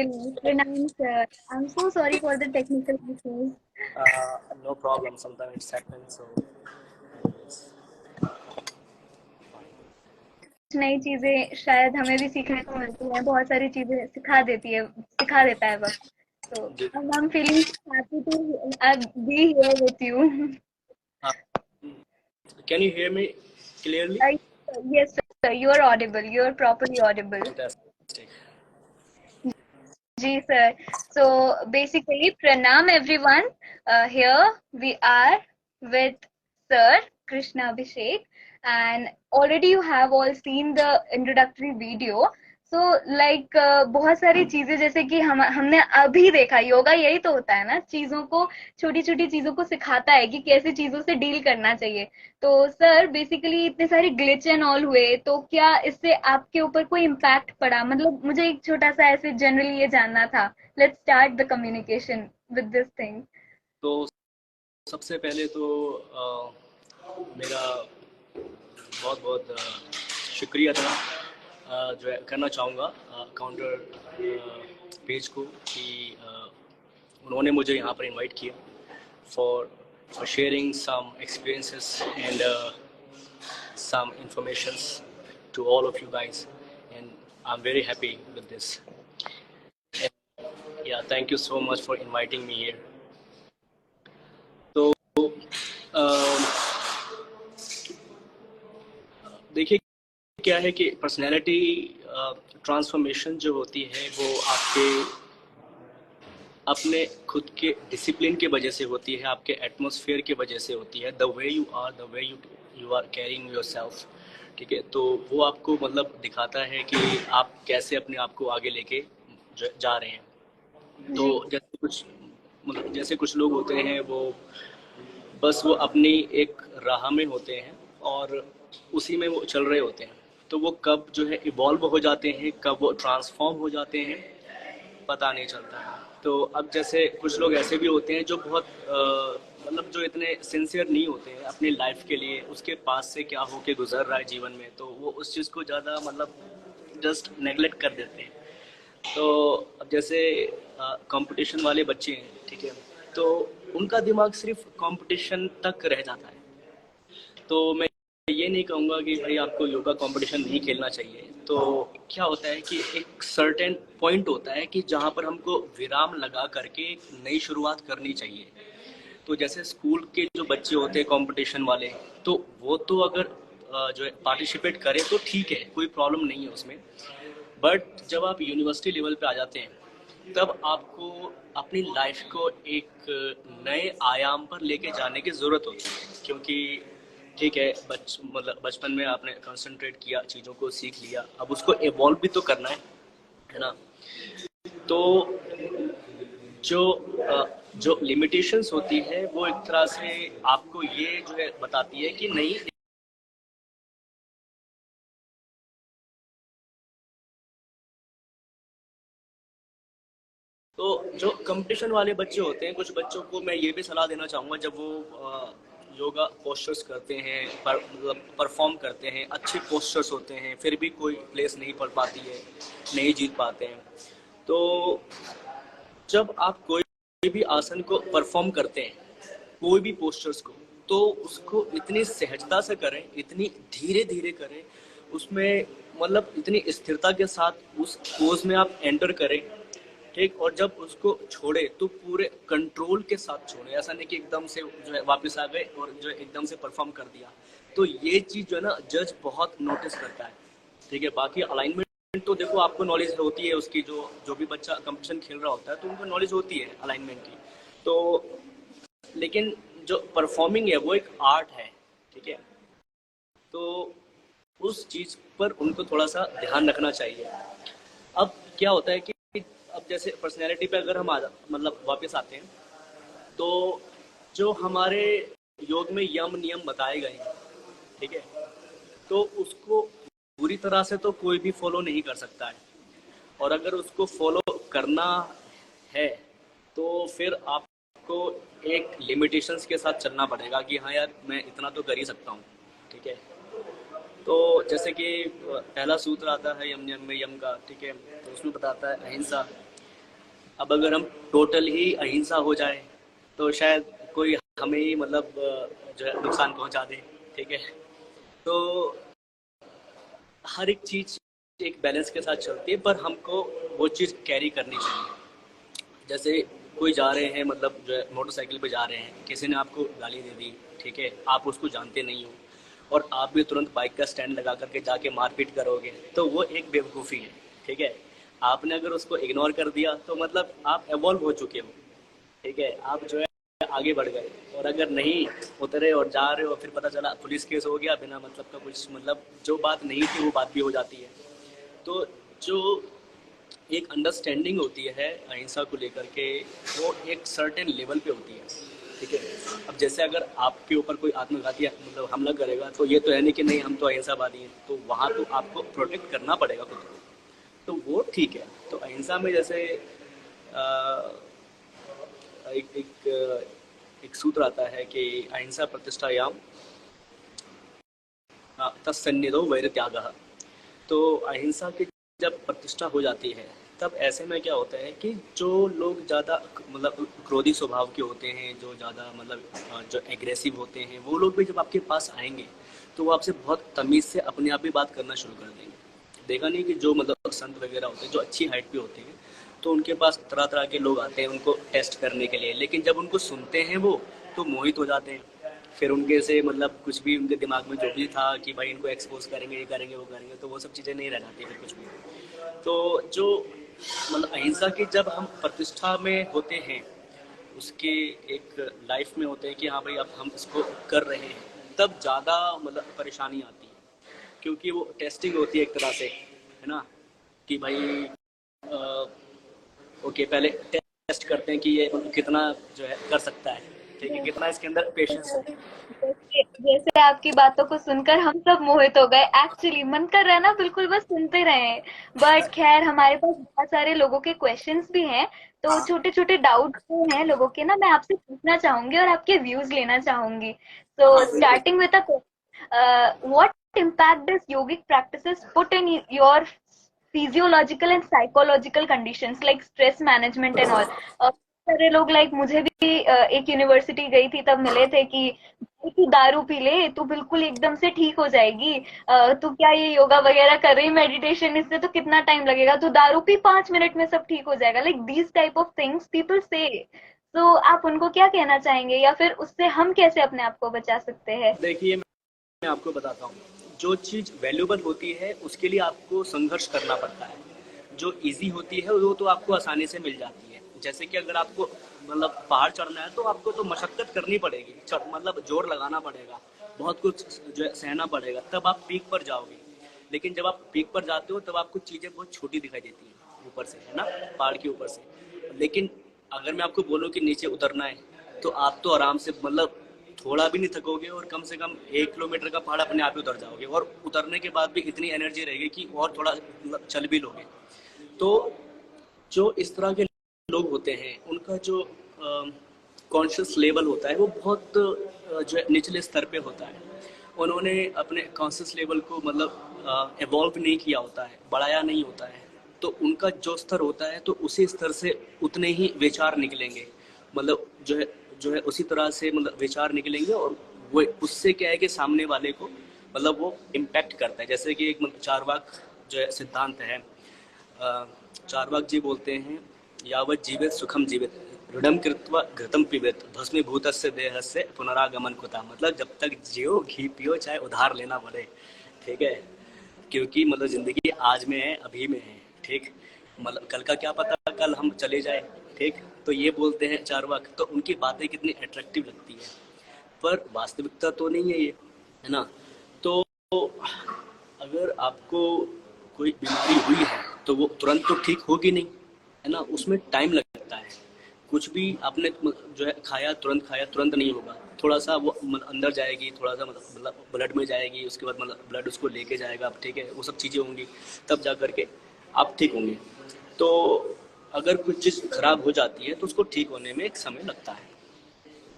Pranam sir. I'm so sorry for the technical issues. No problem. Sometimes it's happened. So कुछ नई चीजें शायद हमें भी सीखने को मिलती हैं, बहुत सारी चीजें सिखा देता है वक्त। तो I'm feeling happy to be here with you. uh, can you hear me clearly? I, yes sir, you are audible. You are properly audible. Fantastic. Ji sir. So basically, pranam everyone. Here we are with Sir Krishna Abhishek, and already you have all seen the introductory video. So like बहुत सारी चीजें जैसे कि हमने अभी देखा, योगा यही तो होता है ना, चीजों को, छोटी छोटी चीजों को सिखाता है कि कैसे चीजों से डील करना चाहिए। तो सर बेसिकली इतने सारे ग्लिच एंड ऑल हुए, तो क्या इससे आपके ऊपर कोई इम्पैक्ट पड़ा? मतलब मुझे एक छोटा सा ऐसे जनरली ये जानना था। Let's start the communication with this thing. तो सबसे पहले तो मेरा बहुत बहुत शुक्रिया था जो है करना चाहूँगा काउंटर पेज को कि उन्होंने मुझे यहाँ पर इनवाइट किया for sharing some experiences and some informations to all of you guys, and I'm very happy with this. And, yeah, thank you so much for inviting me here. तो देखिए क्या है कि पर्सनैलिटी ट्रांसफॉर्मेशन जो होती है वो आपके अपने खुद के डिसिप्लिन के वजह से होती है, आपके एटमॉस्फेयर की वजह से होती है, the way you are, the way you are carrying yourself. ठीक है, तो वो आपको मतलब दिखाता है कि आप कैसे अपने आप को आगे लेके जा रहे हैं। तो जैसे कुछ लोग होते हैं वो बस वो अपनी एक राह में होते हैं और उसी में वो चल रहे होते हैं, तो वो कब जो है इवॉल्व हो जाते हैं, कब वो ट्रांसफॉर्म हो जाते हैं, पता नहीं चलता है। तो अब जैसे कुछ लोग ऐसे भी होते हैं जो बहुत मतलब जो इतने सिंसियर नहीं होते हैं अपनी लाइफ के लिए, उसके पास से क्या होके गुजर रहा है जीवन में, तो वो उस चीज़ को ज़्यादा मतलब जस्ट नेगलेक्ट कर देते हैं। तो अब जैसे कंपटीशन वाले बच्चे हैं, ठीक है, तो उनका दिमाग सिर्फ कंपटीशन तक रह जाता है। तो मैं ये नहीं कहूँगा कि भाई आपको योगा कंपटीशन नहीं खेलना चाहिए। तो क्या होता है कि एक सर्टेन पॉइंट होता है कि जहाँ पर हमको विराम लगा करके एक नई शुरुआत करनी चाहिए। तो जैसे स्कूल के जो बच्चे होते हैं कंपटीशन वाले, तो वो तो अगर जो है पार्टिसिपेट करें तो ठीक है, कोई प्रॉब्लम नहीं है उसमें। बट जब आप यूनिवर्सिटी लेवल पे आ जाते हैं तब आपको अपनी लाइफ को एक नए आयाम पर लेके जाने की ज़रूरत होती है, क्योंकि ठीक है मतलब बचपन में आपने कंसंट्रेट किया, चीज़ों को सीख लिया, अब उसको इवॉल्व भी तो करना है ना। तो जो जो लिमिटेशंस होती है वो एक तरह से आपको ये जो है बताती है कि नहीं। तो जो कंपटीशन वाले बच्चे होते हैं, कुछ बच्चों को मैं ये भी सलाह देना चाहूँगा, जब वो योगा पोस्चर्स करते हैं, मतलब परफॉर्म करते हैं, अच्छे पोस्चर्स होते हैं, फिर भी कोई प्लेस नहीं पड़ पाती है, नहीं जीत पाते हैं। तो जब आप कोई भी आसन को परफॉर्म करते हैं, कोई भी पोस्चर्स को, तो उसको इतनी सहजता से करें, इतनी धीरे धीरे करें, उसमें मतलब इतनी स्थिरता के साथ उस पोज में आप एंटर करें, ठीक। और जब उसको छोड़े तो पूरे कंट्रोल के साथ छोड़े, ऐसा नहीं कि एकदम से जो है वापस आ गए और जो है एकदम से परफॉर्म कर दिया। तो ये चीज़ जो है ना जज बहुत नोटिस करता है, ठीक है। बाकी अलाइनमेंट तो देखो आपको नॉलेज होती है उसकी, जो जो भी बच्चा कंपटीशन खेल रहा होता है तो उनको नॉलेज होती है अलाइनमेंट की। तो लेकिन जो परफॉर्मिंग है वो एक आर्ट है, ठीक है। तो उस चीज़ पर उनको थोड़ा सा ध्यान रखना चाहिए। अब क्या होता है कि अब जैसे पर्सनैलिटी पे अगर हम मतलब वापस आते हैं, तो जो हमारे योग में यम नियम बताए गए हैं, ठीक है, तो उसको पूरी तरह से तो कोई भी फॉलो नहीं कर सकता है। और अगर उसको फॉलो करना है तो फिर आपको एक लिमिटेशंस के साथ चलना पड़ेगा कि हाँ यार मैं इतना तो कर ही सकता हूँ, ठीक है। तो जैसे कि पहला सूत्र आता है यम नियम में, यम का, ठीक है, तो उसमें बताता है अहिंसा, अब अगर हम टोटल ही अहिंसा हो जाए तो शायद कोई हमें ही मतलब जो है नुकसान पहुंचा दे, ठीक है। तो हर एक चीज एक बैलेंस के साथ चलती है, पर हमको वो चीज कैरी करनी चाहिए। जैसे कोई जा रहे हैं, मतलब जो है मोटरसाइकिल पे जा रहे हैं, किसी ने आपको गाली दे दी, ठीक है, आप उसको जानते नहीं हो और आप भी तुरंत बाइक का स्टैंड लगा करके जाके मारपीट करोगे, तो वो एक बेवकूफ़ी है, ठीक है। आपने अगर उसको इग्नोर कर दिया तो मतलब आप एवॉल्व हो चुके हो, ठीक है, आप जो है आगे बढ़ गए। और अगर नहीं उतरे और जा रहे हो, फिर पता चला पुलिस केस हो गया बिना मतलब का, कुछ मतलब जो बात नहीं थी वो बात भी हो जाती है। तो जो एक अंडरस्टैंडिंग होती है अहिंसा को लेकर के, वो एक सर्टेन लेवल पे होती है, ठीक है। अब जैसे अगर आपके ऊपर कोई आत्मघाती मतलब हमला करेगा, तो ये तो है नहीं कि नहीं हम तो अहिंसावादी हैं, तो वहाँ तो आपको प्रोटेक्ट करना पड़ेगा खुद को, तो वो ठीक है। तो अहिंसा में जैसे एक एक एक सूत्र आता है कि अहिंसा प्रतिष्ठायाम तत्सन्निधौ वैर त्यागः। तो अहिंसा की जब प्रतिष्ठा हो जाती है, तब ऐसे में क्या होता है कि जो लोग ज़्यादा मतलब क्रोधी स्वभाव के होते हैं, जो ज़्यादा मतलब जो एग्रेसिव होते हैं, वो लोग भी जब आपके पास आएंगे तो वो आपसे बहुत तमीज़ से अपने आप ही बात करना शुरू कर देंगे। देखा नहीं कि जो मतलब संत वगैरह होते हैं, जो अच्छी हाइट पे होते हैं, तो उनके पास तरह तरह के लोग आते हैं उनको टेस्ट करने के लिए, लेकिन जब उनको सुनते हैं वो तो मोहित हो जाते हैं। फिर उनके से मतलब कुछ भी उनके दिमाग में जो भी था कि भाई इनको एक्सपोज करेंगे, ये करेंगे, वो करेंगे, तो वो सब चीज़ें नहीं रह जाती फिर कुछ भी। तो जो मतलब अहिंसा की जब हम प्रतिष्ठा में होते हैं, उसके एक लाइफ में होते हैं कि हाँ भाई अब हम इसको कर रहे हैं, तब ज़्यादा मतलब परेशानी आती है, क्योंकि वो टेस्टिंग होती है एक तरह से, है ना, कि भाई ओके पहले टेस्ट करते हैं कि ये कितना जो है कर सकता है, ठीक है, कितना इसके अंदर पेशेंस है। जैसे जैसे आपकी बातों को सुनकर हम सब मोहित हो गए। एक्चुअली मन कर रहा है ना बिल्कुल बस सुनते रहे। बट खैर हमारे पास बहुत सारे लोगों के क्वेश्चंस भी हैं, तो हाँ। छोटे छोटे डाउट जो हैं लोगों के ना, मैं आपसे पूछना चाहूंगी और आपके व्यूज लेना चाहूंगी। तो हाँ बिल्कुल। Starting with what impact does yogic practices put in your physiological and psychological conditions like stress management and all? सारे लोग लाइक मुझे भी एक यूनिवर्सिटी गई थी तब मिले थे कि भाई तू दारू पी ले तू बिल्कुल एकदम से ठीक हो जाएगी। तू क्या ये योगा वगैरह कर रही मेडिटेशन, इससे तो कितना टाइम लगेगा, तू दारू पी 5 मिनट में सब ठीक हो जाएगा, like these type of things people से। तो आप उनको क्या कहना चाहेंगे या फिर उससे हम कैसे अपने आप को बचा सकते हैं? देखिए मैं आपको बताता हूँ, जो चीज़ वैल्यूबल होती है उसके लिए आपको संघर्ष करना पड़ता है। जो इजी होती है वो तो आपको आसानी से मिल जाती है। जैसे कि अगर आपको मतलब पहाड़ चढ़ना है तो आपको तो मशक्कत करनी पड़ेगी, मतलब जोर लगाना पड़ेगा, बहुत कुछ जो है सहना पड़ेगा, तब आप पीक पर जाओगे। लेकिन जब आप पीक पर जाते हो तब आपको चीज़ें बहुत छोटी दिखाई देती हैं ऊपर से, है ना, पहाड़ के ऊपर से। लेकिन अगर मैं आपको बोलूँ कि नीचे उतरना है, तो आप तो आराम से मतलब थोड़ा भी नहीं थकोगे और कम से कम 1 किलोमीटर का पहाड़ अपने आप ही उतर जाओगे, और उतरने के बाद भी इतनी एनर्जी रहेगी कि और थोड़ा मतलब चल भी लोगे। तो जो इस तरह के लोग होते हैं उनका जो कॉन्शियस लेवल होता है वो बहुत जो है निचले स्तर पे होता है। उन्होंने अपने कॉन्शियस लेवल को मतलब एवॉल्व नहीं किया होता है, बढ़ाया नहीं होता है, तो उनका जो स्तर होता है तो उसी स्तर से उतने ही विचार निकलेंगे, मतलब जो है उसी तरह से मतलब विचार निकलेंगे, और वो उससे क्या है कि सामने वाले को मतलब वो इम्पैक्ट करता है। जैसे कि एक मतलब चारवाक जो है सिद्धांत है, चारवाक जी बोलते हैं, यावत जीवित सुखम जीवित ऋणम कृत्वा घृतम पीबित भस्मीभूतस्य देहस्य पुनरागमन कुतः। मतलब जब तक जियो घी पियो चाहे उधार लेना पड़े, ठीक है, क्योंकि मतलब जिंदगी आज में है, अभी में है, ठीक, मतलब कल का क्या पता, कल हम चले जाए, ठीक। तो ये बोलते हैं चारवाक, तो उनकी बातें कितनी अट्रैक्टिव लगती है, पर वास्तविकता तो नहीं है ये, है ना। तो अगर आपको कोई बीमारी हुई है तो वो तुरंत तो ठीक होगी नहीं, है ना, उसमें टाइम लगता है। कुछ भी आपने जो है खाया तुरंत नहीं होगा, थोड़ा सा वो अंदर जाएगी, थोड़ा सा मतलब ब्लड में जाएगी, उसके बाद मतलब ब्लड उसको लेके जाएगा, ठीक है, वो सब चीज़ें होंगी, तब जा करके आप ठीक होंगे। तो अगर कुछ चीज़ खराब हो जाती है तो उसको ठीक होने में एक समय लगता है,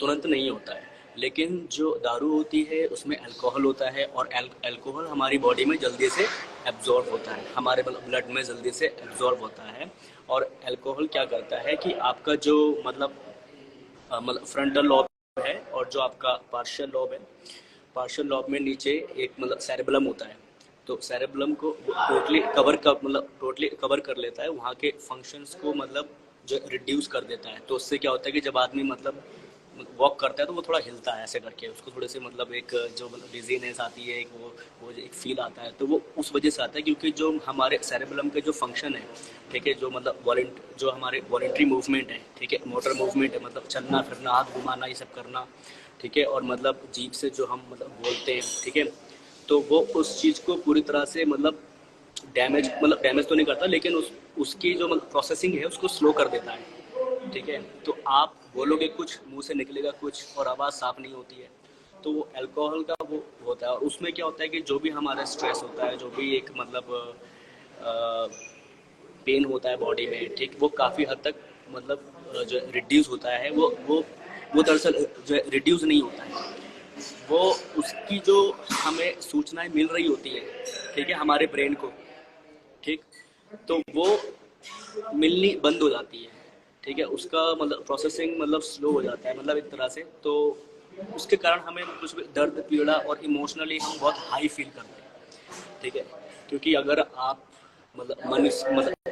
तुरंत नहीं होता है। लेकिन जो दारू होती है उसमें अल्कोहल होता है, और अल्कोहल हमारी बॉडी में जल्दी से एब्जॉर्ब होता है, हमारे ब्लड में जल्दी से एब्जॉर्ब होता है। और अल्कोहल क्या करता है कि आपका जो मतलब फ्रंटल लॉब है, और जो आपका पार्शियल लॉब है, पार्शियल लॉब में नीचे एक मतलब सेरेबलम होता है, तो सेरेबलम को टोटली कवर कर लेता है, वहाँ के फंक्शंस को मतलब जो रिड्यूस कर देता है। तो उससे क्या होता है कि जब आदमी मतलब वॉक करता है तो वो थोड़ा हिलता है ऐसे करके, उसको थोड़े से मतलब एक जो मतलब डिजीनेस आती है, एक वो एक फील आता है, तो वो उस वजह से आता है क्योंकि जो हमारे सेरेबलम के जो फंक्शन है, ठीक है, जो मतलब जो हमारे वॉलेंट्री मूवमेंट है, ठीक है, मोटर मूवमेंट है, मतलब चलना फिरना, हाथ घुमाना, ये सब करना, ठीक है, और मतलब जीभ से जो हम मतलब बोलते हैं, ठीक है, तो वो उस चीज़ को पूरी तरह से मतलब डैमेज तो नहीं करता, लेकिन उसकी जो मतलब प्रोसेसिंग है उसको स्लो कर देता है, ठीक है। तो आप बोलोगे कुछ, मुंह से निकलेगा कुछ, और आवाज़ साफ नहीं होती है, तो वो अल्कोहल का वो होता है। और उसमें क्या होता है कि जो भी हमारा स्ट्रेस होता है, जो भी एक मतलब पेन होता है बॉडी में, ठीक, वो काफ़ी हद तक मतलब जो रिड्यूस होता है, वो दरअसल जो रिड्यूस नहीं होता है, वो उसकी जो हमें सूचनाएं मिल रही होती है, ठीक है, हमारे ब्रेन को, ठीक, तो वो मिलनी बंद हो जाती है, ठीक है, उसका मतलब प्रोसेसिंग मतलब स्लो हो जाता है, मतलब एक तरह से। तो उसके कारण हमें कुछ भी दर्द पीड़ा और इमोशनली हम बहुत हाई फील करते हैं, ठीक है, क्योंकि अगर आप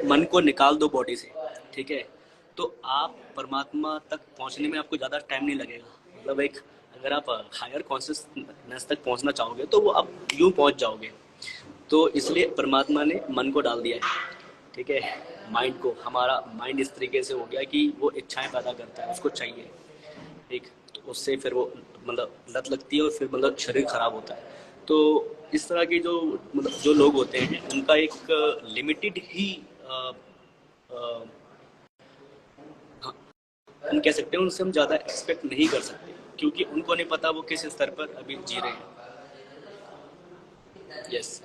मन को निकाल दो बॉडी से, ठीक है, तो आप परमात्मा तक पहुंचने में आपको ज़्यादा टाइम नहीं लगेगा। मतलब एक अगर आप हायर कॉन्शियसनेस तक पहुंचना चाहोगे तो वो आप यूं पहुंच जाओगे। तो इसलिए परमात्मा ने मन को डाल दिया है, ठीक है, माइंड को, हमारा माइंड इस तरीके से हो गया कि वो इच्छाएं पैदा करता है, उसको चाहिए, ठीक, तो उससे फिर वो मतलब लत लगती है, और फिर मतलब शरीर खराब होता है। तो इस तरह के जो मतलब जो लोग होते हैं उनका एक लिमिटेड ही अ, हाँ, हम कह सकते हैं उनसे हम ज़्यादा एक्सपेक्ट नहीं कर सकते, क्योंकि उनको नहीं पता वो किस स्तर पर अभी जी रहे हैं। यस।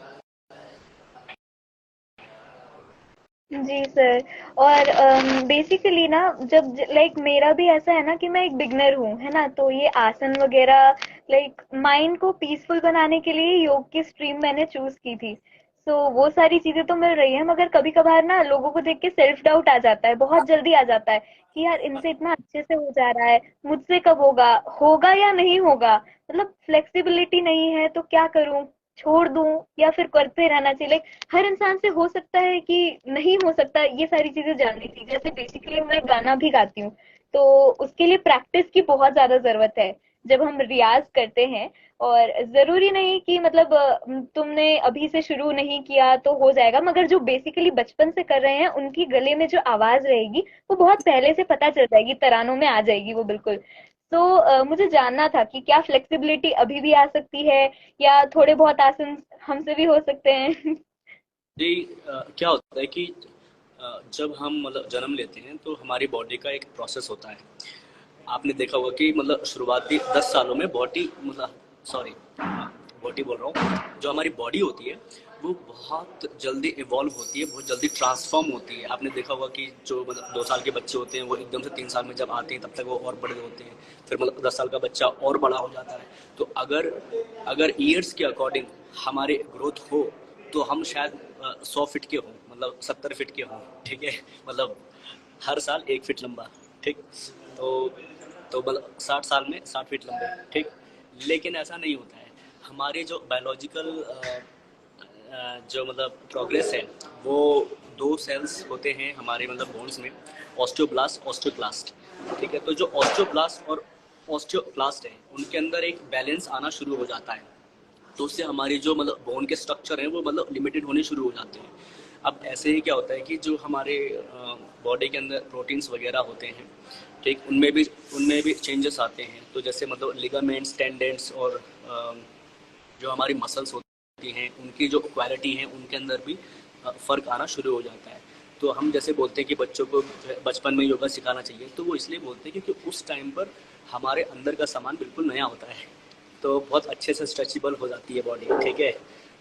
जी सर। और बेसिकली ना, जब लाइक मेरा भी ऐसा है ना कि मैं एक बिगनर हूँ, है ना, तो ये आसन वगैरह लाइक माइंड को पीसफुल बनाने के लिए योग की स्ट्रीम मैंने चूज की थी। सो वो सारी चीजें तो मिल रही है, मगर कभी कभार ना लोगों को देख के सेल्फ डाउट आ जाता है, बहुत जल्दी आ जाता है कि यार इनसे इतना अच्छे से हो जा रहा है, मुझसे कब होगा, होगा या नहीं होगा, मतलब फ्लेक्सिबिलिटी नहीं है तो क्या करूं, छोड़ दूं या फिर करते रहना चाहिए। हर इंसान से हो सकता है कि नहीं हो सकता, ये सारी चीजें जाननी थी। जैसे बेसिकली मैं गाना भी गाती हूँ, तो उसके लिए प्रैक्टिस की बहुत ज्यादा जरूरत है जब हम रियाज करते हैं। और जरूरी नहीं कि मतलब तुमने अभी से शुरू नहीं किया तो हो जाएगा, मगर जो बेसिकली बचपन से कर रहे हैं उनकी गले में जो आवाज रहेगी वो बहुत पहले से पता चल जाएगी, तरानों में आ जाएगी वो बिल्कुल। तो मुझे जानना था कि क्या फ्लेक्सिबिलिटी अभी भी आ सकती है, या थोड़े बहुत आसन हमसे भी हो सकते हैं। जी, क्या होता है कि जब हम मतलब जन्म लेते हैं तो हमारी बॉडी का एक प्रोसेस होता है। आपने देखा होगा कि मतलब शुरुआती 10 सालों में बॉडी मतलब सॉरी बॉडी बोल रहा हूँ, जो हमारी बॉडी होती है वो बहुत जल्दी इवॉल्व होती है, बहुत जल्दी ट्रांसफॉर्म होती है। आपने देखा होगा कि जो मतलब 2 साल के बच्चे होते हैं वो एकदम से 3 साल में जब आते हैं तब तक वो और बड़े होते हैं, फिर मतलब 10 साल का बच्चा और बड़ा हो जाता है। तो अगर अगर ईयर्स के अकॉर्डिंग हमारे ग्रोथ हो तो हम शायद 100 फीट के हों, मतलब 70 फीट के हों, ठीक है, मतलब हर साल 1 फीट लंबा, ठीक, तो मतलब 60 साल में 60 फीट लंबे, ठीक, लेकिन ऐसा नहीं होता है। हमारे जो बायोलॉजिकल जो मतलब प्रोग्रेस है, वो 2 सेल्स होते हैं हमारे मतलब बोन्स में, ऑस्टियोब्लास्ट ऑस्टियोक्लास्ट, ठीक है, तो जो ऑस्टियोब्लास्ट और ऑस्टियोक्लास्ट है उनके अंदर एक बैलेंस आना शुरू हो जाता है, तो उससे हमारी जो मतलब बोन के स्ट्रक्चर हैं वो मतलब लिमिटेड होने शुरू हो जाते हैं। अब ऐसे ही क्या होता है कि जो हमारे बॉडी के अंदर प्रोटीन्स वगैरह होते हैं, ठीक, उनमें भी चेंजेस आते हैं। तो जैसे मतलब लिगामेंट्स, टेंडेंट्स, और जो हमारी मसल्स होती हैं उनकी जो क्वालिटी है उनके अंदर भी फ़र्क आना शुरू हो जाता है। तो हम जैसे बोलते हैं कि बच्चों को बचपन में योगा सिखाना चाहिए, तो वो इसलिए बोलते हैं क्योंकि उस टाइम पर हमारे अंदर का सामान बिल्कुल नया होता है, तो बहुत अच्छे से स्ट्रेचेबल हो जाती है बॉडी, ठीक है।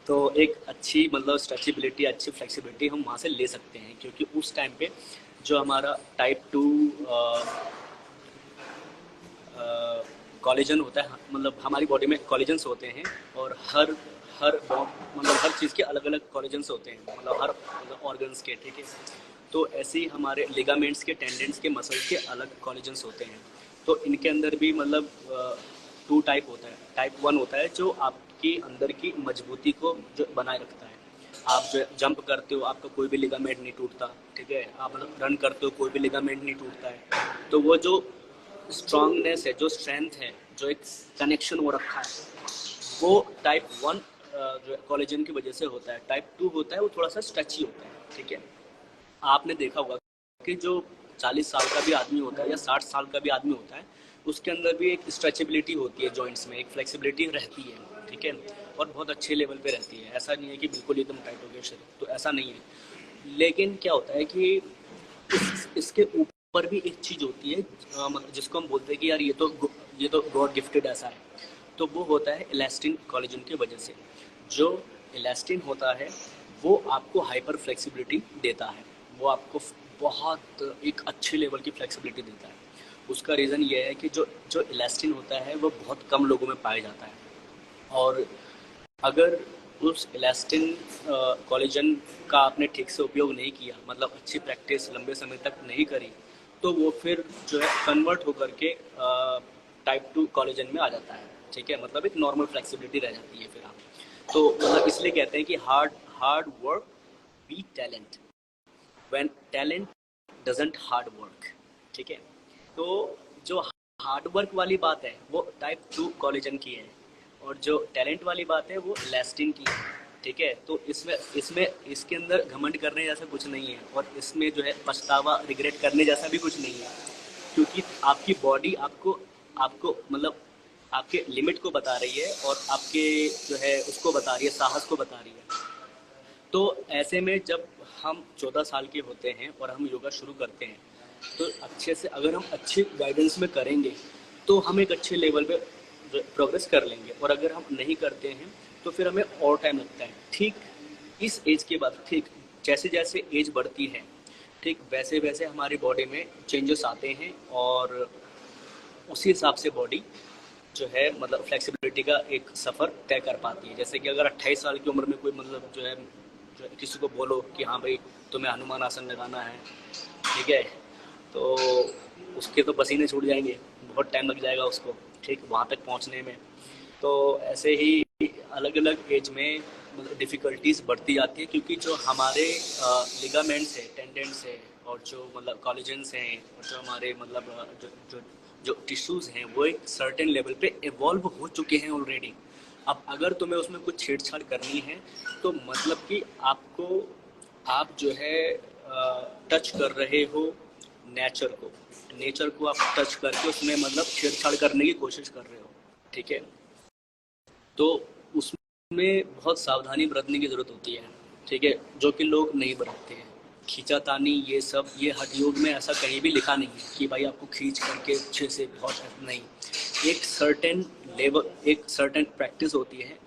तो एक अच्छी मतलब स्ट्रेचेबिलिटी, अच्छी फ्लेक्सिबिलिटी हम वहाँ से ले सकते हैं, क्योंकि उस टाइम पे जो हमारा टाइप 2 कोलेजन होता है, मतलब हमारी बॉडी में कोलेजन्स होते हैं, और हर हर मतलब हर चीज़ के अलग अलग कोलेजन्स होते हैं, मतलब हर मतलब ऑर्गन्स के, ठीक है। तो ऐसे ही हमारे लिगामेंट्स के, टेंडेंट्स के, मसल्स के अलग कोलेजन्स होते हैं। तो इनके अंदर भी मतलब 2 टाइप होता है। टाइप 1 होता है जो आपकी अंदर की मजबूती को जो बनाए रखता है। आप जो जंप करते हो, आपका कोई भी लिगामेंट नहीं टूटता, ठीक है। आप मतलब रन करते हो, कोई भी लिगामेंट नहीं टूटता है। तो वो जो स्ट्रांगनेस है, जो स्ट्रेंथ है, जो एक कनेक्शन वो रखा है, वो टाइप 1 जो कोलेजन की वजह से होता है। टाइप 2 होता है वो थोड़ा सा स्ट्रेची होता है, ठीक है। आपने देखा होगा कि जो 40 साल का भी आदमी होता है या 60 साल का भी आदमी होता है, उसके अंदर भी एक स्ट्रेचेबिलिटी होती है, जॉइंट्स में एक फ्लेक्सिबिलिटी रहती है, ठीक है, और बहुत अच्छे लेवल पे रहती है। ऐसा नहीं है कि बिल्कुल एकदम टाइट हो गया शरीर, तो ऐसा नहीं है। लेकिन क्या होता है कि इसके ऊपर भी एक चीज़ होती है, मतलब जिसको हम बोलते हैं कि यार ये तो गॉड गिफ्टेड ऐसा है। तो वो होता है इलास्टिन कोलेजन की वजह से। जो इलास्टिन होता है वो आपको हाइपर फ्लेक्सिबिलिटी देता है, वो आपको बहुत एक अच्छे लेवल की फ्लेक्सिबिलिटी देता है। उसका रीज़न ये है कि जो जो इलास्टिन होता है वो बहुत कम लोगों में पाया जाता है, और अगर उस इलास्टिन कोलेजन का आपने ठीक से उपयोग नहीं किया, मतलब अच्छी प्रैक्टिस लंबे समय तक नहीं करी, तो वो फिर जो है कन्वर्ट होकर के टाइप 2 कोलेजन में आ जाता है, ठीक है। मतलब एक नॉर्मल फ्लेक्सिबिलिटी रह जाती है फिर आप। तो मतलब इसलिए कहते हैं कि hard work beat talent, when talent doesn't hard work, ठीक है। तो जो हार्ड वर्क वाली बात है वो टाइप 2 कोलेजन की है, और जो टैलेंट वाली बात है वो इलास्टिन की है, ठीक है। तो इसमें इसमें इसके अंदर घमंड करने जैसा कुछ नहीं है, और इसमें जो है पछतावा, रिग्रेट करने जैसा भी कुछ नहीं है, क्योंकि आपकी बॉडी आपको आपको मतलब आपके लिमिट को बता रही है, और आपके जो है उसको बता रही है, साहस को बता रही है। तो ऐसे में जब हम 14 साल के होते हैं और हम योगा शुरू करते हैं, तो अच्छे से अगर हम अच्छी गाइडेंस में करेंगे तो हम एक अच्छे लेवल पे प्रोग्रेस कर लेंगे, और अगर हम नहीं करते हैं तो फिर हमें और टाइम लगता है। ठीक इस एज के बाद, ठीक जैसे जैसे एज बढ़ती है, ठीक वैसे वैसे हमारी बॉडी में चेंजेस आते हैं, और उसी हिसाब से बॉडी जो है मतलब फ्लेक्सिबिलिटी का एक सफ़र तय कर पाती है। जैसे कि अगर 28 साल की उम्र में कोई मतलब जो है किसी को बोलो कि हाँ भाई तुम्हें हनुमान आसन लगाना है, ठीक है, तो उसके तो पसीने छूट जाएंगे, बहुत टाइम लग जाएगा उसको, ठीक, वहाँ तक पहुँचने में। तो ऐसे ही अलग अलग एज में मतलब डिफ़िकल्टीज बढ़ती जाती है, क्योंकि जो हमारे लिगामेंट्स है, टेंडेंट्स है, और जो मतलब कोलेजन्स हैं, और जो हमारे मतलब जो जो जो टिश्यूज़ हैं वो एक सर्टेन लेवल पे इवॉल्व हो चुके हैं ऑलरेडी। अब अगर तुम्हें उसमें कुछ छेड़छाड़ करनी है, तो मतलब कि आपको आप जो है टच कर रहे हो नेचर को आप टच करके उसमें मतलब छेड़छाड़ करने की कोशिश कर रहे हो, ठीक है। तो उसमें बहुत सावधानी बरतने की ज़रूरत होती है, ठीक है, जो कि लोग नहीं बरतते हैं। खींचातानी ये सब, ये हठ योग में ऐसा कहीं भी लिखा नहीं है कि भाई आपको खींच करके अच्छे से बहुत नहीं। एक सर्टेन लेवल, एक सर्टेन प्रैक्टिस होती है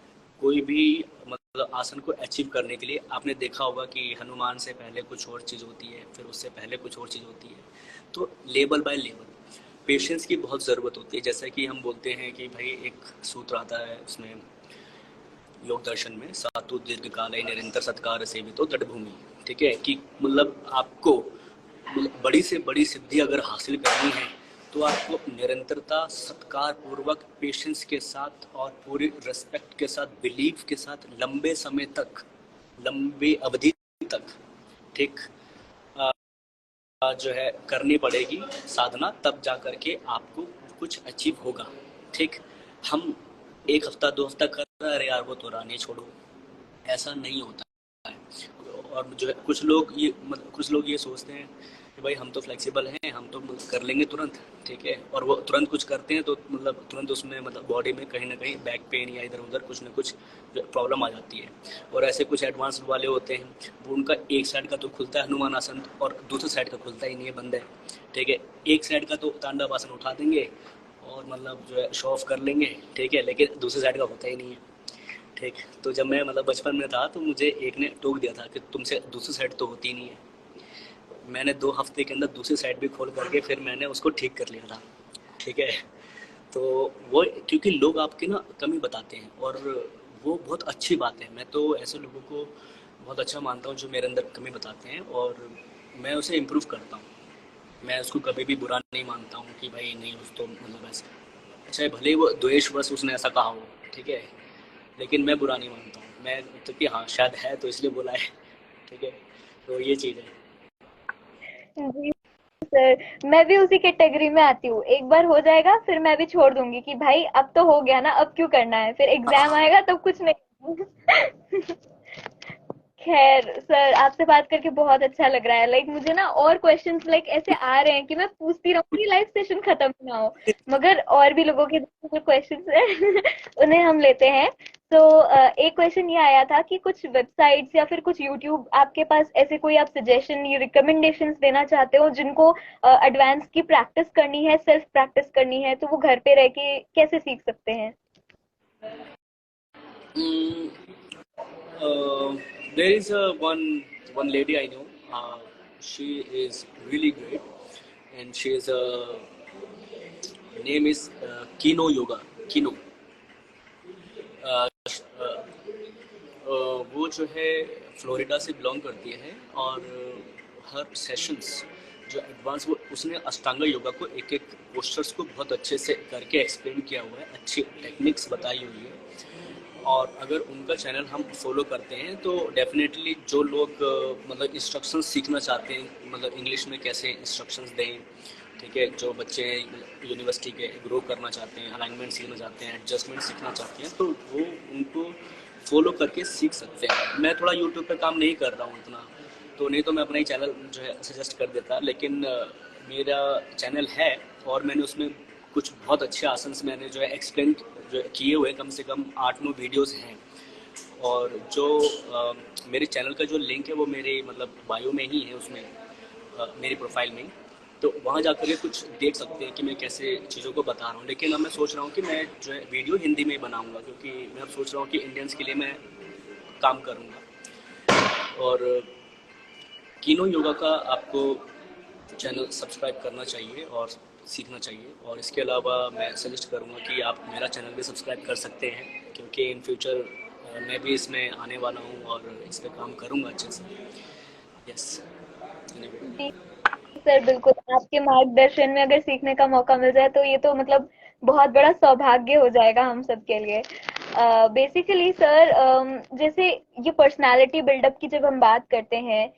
कोई भी मतलब आसन को अचीव करने के लिए। आपने देखा होगा कि हनुमान से पहले कुछ और चीज़ होती है, फिर उससे पहले कुछ और चीज़ होती है। तो लेवल बाय लेवल पेशेंस की बहुत ज़रूरत होती है। जैसा कि हम बोलते हैं कि भाई एक सूत्र आता है उसमें योग दर्शन में, सातु दीर्घ काल निरंतर सत्कार सेवितो दृढ़भूमि, ठीक है, कि मतलब आपको बड़ी से बड़ी सिद्धि अगर हासिल करनी है तो आपको निरंतरता, सत्कार पूर्वक, पेशेंस के साथ और पूरी रिस्पेक्ट के साथ, बिलीफ के साथ लंबे समय तक, लंबी अवधि तक, ठीक, जो है करनी पड़ेगी साधना, तब जा करके आपको कुछ अचीव होगा, ठीक। हम 1 हफ्ता 2 हफ्ता कर रहे हैं, अरे यार वो तो रानी छोड़ो, ऐसा नहीं होता है। और जो है कुछ लोग ये सोचते हैं कि भाई हम तो फ्लेक्सिबल हैं, हम तो कर लेंगे तुरंत, ठीक है, और वो तुरंत कुछ करते हैं तो मतलब तुरंत उसमें मतलब बॉडी में कहीं ना कहीं बैक पेन या इधर उधर कुछ ना कुछ प्रॉब्लम आ जाती है। और ऐसे कुछ एडवांस वाले होते हैं, वो उनका एक साइड का तो खुलता है हनुमान आसन और दूसरी साइड का खुलता ही नहीं है, बंद है, ठीक है। एक साइड का तो तांडव आसन उठा देंगे और मतलब जो है शो ऑफ कर लेंगे, ठीक है, लेकिन दूसरी साइड का होता ही नहीं है, ठीक। तो जब मैं मतलब बचपन में था तो मुझे एक ने टोक दिया था कि तुमसे दूसरी साइड तो होती नहीं है। मैंने 2 हफ्ते के अंदर दूसरी साइड भी खोल करके फिर मैंने उसको ठीक कर लिया था, ठीक है। तो वो क्योंकि लोग आपकी ना कमी बताते हैं और वो बहुत अच्छी बात है। मैं तो ऐसे लोगों को बहुत अच्छा मानता हूँ जो मेरे अंदर कमी बताते हैं और मैं उसे इम्प्रूव करता हूँ। मैं उसको कभी भी बुरा नहीं मानता हूँ कि भाई नहीं उस तो मतलब ऐसा, चाहे भले ही वो द्वेषवश उसने ऐसा कहा हो, ठीक है, लेकिन मैं बुरा नहीं मानता हूँ। मैं तो कि हाँ शायद है तो इसलिए बोला है, ठीक है, तो ये चीज़ है। जी सर, मैं भी उसी कैटेगरी में आती हूँ। एक बार हो जाएगा फिर मैं भी छोड़ दूंगी कि भाई अब तो हो गया ना, अब क्यों करना है, फिर एग्जाम आएगा तब कुछ नहीं। खैर सर, आपसे बात करके बहुत अच्छा लग रहा है। मुझे ना और क्वेश्चंस ऐसे आ रहे हैं कि मैं पूछती रहूंगी, लाइव सेशन खत्म ना हो। मगर और भी लोगों के जो क्वेश्चंस हैं उन्हें हम लेते हैं। तो एक क्वेश्चन ये आया था कि कुछ वेबसाइट्स या फिर कुछ यूट्यूब आपके पास ऐसे कोई आप सजेशन या रिकमेंडेशंस देना चाहते हो जिनको एडवांस की प्रैक्टिस करनी है, सेल्फ प्रैक्टिस करनी है, तो वो घर पे रह के कैसे सीख सकते हैं? Mm, there is one lady I know. She is really great, and she is name is Kino Yoga. Kino. वो जो है फ्लोरिडा से बिलोंग करती है और हर सेशंस जो एडवांस वो उसने अष्टांग योगा को एक एक पोस्चर्स को बहुत अच्छे से करके एक्सप्लेन किया हुआ है, अच्छी टेक्निक्स बताई हुई है। और अगर उनका चैनल हम फॉलो करते हैं तो डेफिनेटली जो लोग मतलब इंस्ट्रक्शंस सीखना चाहते हैं, मतलब इंग्लिश में कैसे इंस्ट्रक्शंस दें, ठीक है, जो बच्चे यूनिवर्सिटी के ग्रो करना चाहते हैं, अलाइनमेंट सीखना चाहते हैं, एडजस्टमेंट सीखना चाहते हैं, तो वो उनको फॉलो करके सीख सकते हैं। मैं थोड़ा यूट्यूब पे काम नहीं कर रहा हूँ इतना, तो नहीं तो मैं अपना ही चैनल जो है सजेस्ट कर देता, लेकिन मेरा चैनल है और मैंने उसमें कुछ बहुत अच्छे आसन्स मैंने जो है एक्सप्लेन जो किए हुए, कम से कम 8-9 वीडियोस हैं। और जो मेरे चैनल का जो लिंक है वो मेरे मतलब बायो में ही है, उसमें मेरी प्रोफाइल में। तो वहाँ जाकर के कुछ देख सकते हैं कि मैं कैसे चीज़ों को बता रहा हूँ। लेकिन अब मैं सोच रहा हूँ कि मैं जो है वीडियो हिंदी में ही बनाऊँगा, क्योंकि मैं अब सोच रहा हूँ कि इंडियंस के लिए मैं काम करूँगा। और कीनो योगा का आपको चैनल सब्सक्राइब करना चाहिए और सीखना चाहिए। और इसके अलावा मैं सजेस्ट करूँगा कि आप मेरा चैनल भी सब्सक्राइब कर सकते हैं, क्योंकि इन फ्यूचर मैं भी इसमें आने वाला हूँ और इस पर काम करूँगा अच्छे से। यस। जी सर, बिल्कुल आपके मार्गदर्शन में अगर सीखने का मौका मिल जाए तो ये तो मतलब बहुत बड़ा सौभाग्य हो जाएगा हम सबके लिए। बेसिकली सर, जैसे ये पर्सनालिटी बिल्डअप की जब हम बात करते हैं,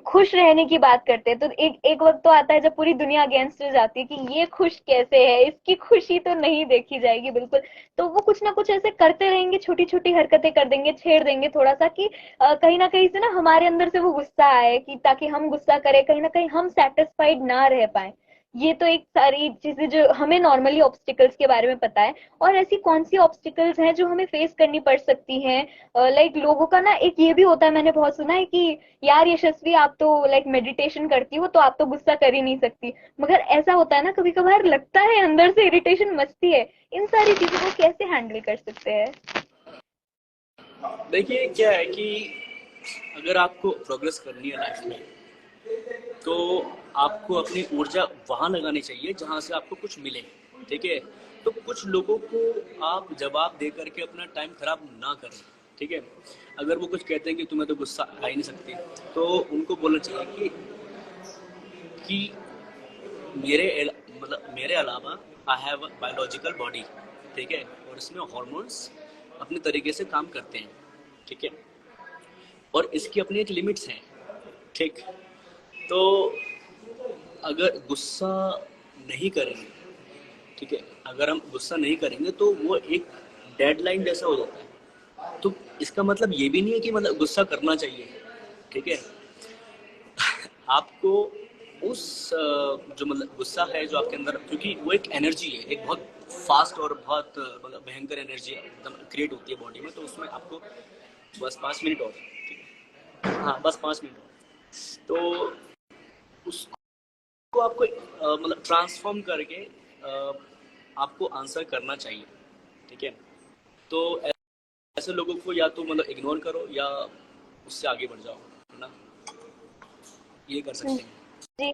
खुश रहने की बात करते हैं, तो एक एक वक्त तो आता है जब पूरी दुनिया अगेंस्ट हो जाती है कि ये खुश कैसे है, इसकी खुशी तो नहीं देखी जाएगी बिल्कुल। तो वो कुछ ना कुछ ऐसे करते रहेंगे, छोटी छोटी हरकतें कर देंगे, छेड़ देंगे थोड़ा सा कि कहीं ना कहीं से ना हमारे अंदर से वो गुस्सा आए, कि ताकि हम गुस्सा करें, कहीं ना कहीं हम सेटिस्फाइड ना रह पाए। ये तो एक सारी चीजें जो हमें नॉर्मली ऑब्स्टिकल्स के बारे में पता है। और ऐसी कौन सी ऑब्स्टिकल्स हैं जो हमें फेस करनी पड़ सकती हैं? लोगों का ना एक ये भी होता है, मैंने बहुत सुना है कि यार यशस्वी, आप तो मेडिटेशन करती हो तो आप तो गुस्सा कर ही नहीं सकती। मगर ऐसा होता है ना, कभी कभार लगता है अंदर से इरिटेशन मचती है। इन सारी चीजों को कैसे हैंडल कर सकते हैं? देखिए क्या है कि अगर आपको प्रोग्रेस करनी है लाइफ में, तो आपको अपनी ऊर्जा वहाँ लगानी चाहिए जहाँ से आपको कुछ मिले, ठीक है। तो कुछ लोगों को आप जवाब दे करके अपना टाइम खराब ना करें, ठीक है। अगर वो कुछ कहते हैं कि तुम्हें तो गुस्सा आ ही नहीं सकती, तो उनको बोलना चाहिए कि मेरे अलावा आई हैव बायोलॉजिकल बॉडी, ठीक है, और इसमें हॉर्मोन्स अपने तरीके से काम करते हैं, ठीक है, और इसकी अपनी एक लिमिट्स हैं, ठीक। तो अगर गुस्सा नहीं करेंगे, ठीक है, अगर हम गुस्सा नहीं करेंगे तो वो एक डेडलाइन जैसा हो जाता है। तो इसका मतलब ये भी नहीं है कि मतलब गुस्सा करना चाहिए, ठीक है। आपको उस जो मतलब गुस्सा है जो आपके अंदर, क्योंकि वो एक एनर्जी है, एक बहुत फास्ट और बहुत मतलब भयंकर एनर्जी एकदम क्रिएट होती है बॉडी में, तो उसमें आपको बस 5 मिनट और, ठीक है, हाँ बस 5 मिनट और, तो उसको आपको मतलब ट्रांसफॉर्म करके आपको आंसर करना चाहिए, ठीक है। तो ऐसे लोगों को या तो मतलब इग्नोर करो या उससे आगे बढ़ जाओ, है ना, ये कर सकते हैं। जी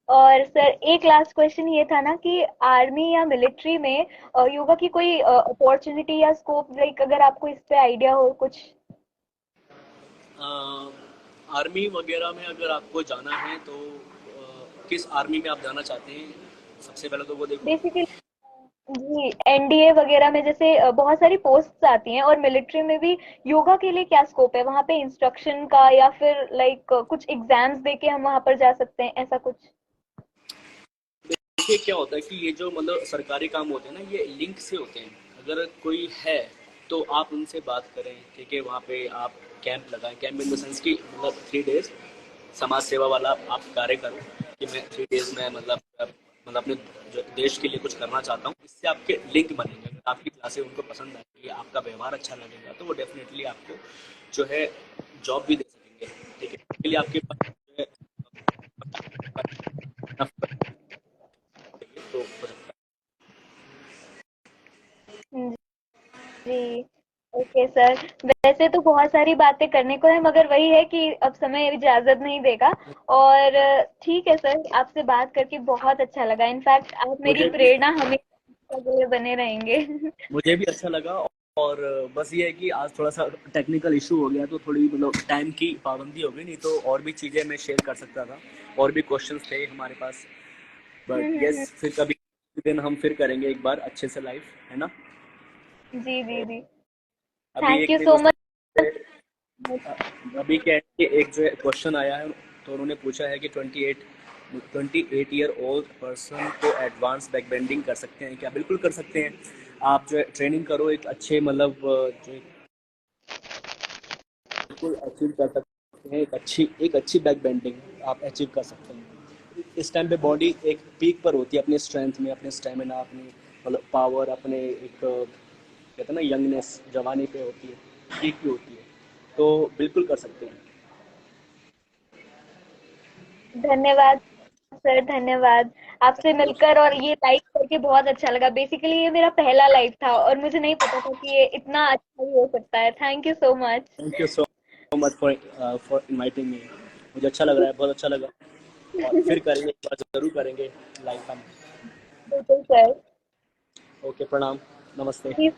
और सर एक लास्ट क्वेश्चन ये था ना कि आर्मी या मिलिट्री में योगा की कोई अपॉर्चुनिटी या स्कोप, लाइक अगर आपको इस पे आइडिया हो कुछ। आर्मी वगैरह में अगर आपको जाना है तो किस आर्मी में आप जाना चाहते हैं? सबसे पहले तो वो देखो। बेसिकली जी, एनडीए वगैरह में जैसे बहुत सारी पोस्ट्स आती हैं, और मिलिट्री में भी योगा के लिए क्या स्कोप है वहाँ पे, इंस्ट्रक्शन का, या फिर लाइक कुछ एग्जाम्स देके हम वहाँ पर जा सकते हैं, ऐसा कुछ। देखिए क्या होता है कि ये जो मतलब सरकारी काम होते हैं ना, ये लिंक से होते हैं। अगर कोई है तो आप उनसे बात करें, ठीक है? वहाँ पे आप कैंप लगाएं। कैंप इन द सेंस कि मतलब 3 डेज समाज सेवा वाला आप कार्य करो कि मैं 3 डेज में मतलब अपने जो देश के लिए कुछ करना चाहता हूँ। इससे आपके लिंक बनेंगे। अगर आपकी क्लासें उनको पसंद आएगी, आपका व्यवहार अच्छा लगेगा, तो वो डेफिनेटली आपको जो है जॉब भी दे सकेंगे, ठीक है? इसके लिए आपके पास जो है तो हो सकता जी, ओके सर। वैसे तो बहुत सारी बातें करने को है, मगर वही है कि अब समय इजाजत नहीं देगा। और ठीक है सर, आपसे बात करके बहुत अच्छा लगा। इनफैक्ट आप मेरी मुझे भी प्रेरणा हमेशा के लिए बने रहेंगे। मुझे भी अच्छा लगा। और बस ये है कि आज थोड़ा सा टेक्निकल इशू हो गया, तो थोड़ी मतलब टाइम की पाबंदी हो गई, नहीं तो और भी चीज़ें मैं शेयर कर सकता था। और भी क्वेश्चंस थे हमारे पास। But hmm. यस, फिर कभी दिन हम फिर करेंगे एक बार अच्छे से लाइव, है ना? जी जी जी। अभी थैंक एक यू मेरे सो मच। से अभी क्या है कि एक जो क्वेश्चन आया है, तो उन्होंने पूछा है कि 28 ईयर ओल्ड पर्सन को एडवांस बैक बेंडिंग कर सकते हैं क्या? बिल्कुल कर सकते हैं। आप जो है ट्रेनिंग करो, एक अच्छे मतलब जो बिल्कुल अचीव कर सकते हैं। एक अच्छी बैक बेंडिंग आप अचीव कर सकते हैं। इस टाइम पे बॉडी एक पीक पर होती है, अपने स्ट्रेंथ में, अपने स्टेमिना, अपनी मतलब पावर, अपने एक कहते हैं ना यंगनेस, जवानी पे होती है, पीक पे होती है। तो बिल्कुल कर सकते हैं। धन्यवाद सर, धन्यवाद। आपसे मिलकर और ये लाइव करके बहुत अच्छा लगा। बेसिकली ये मेरा पहला लाइव था और मुझे नहीं पता था कि ये इतना अच्छा भी हो सकता है। Thank you so much. Thank you so much for inviting me. मुझे अच्छा लग रहा है, बहुत अच्छा लगा। और फिर करेंगे, एक बार जरूर करेंगे लाइव हम। बिल्कुल सर। ओके, प्रणाम, नमस्ते। प्लीज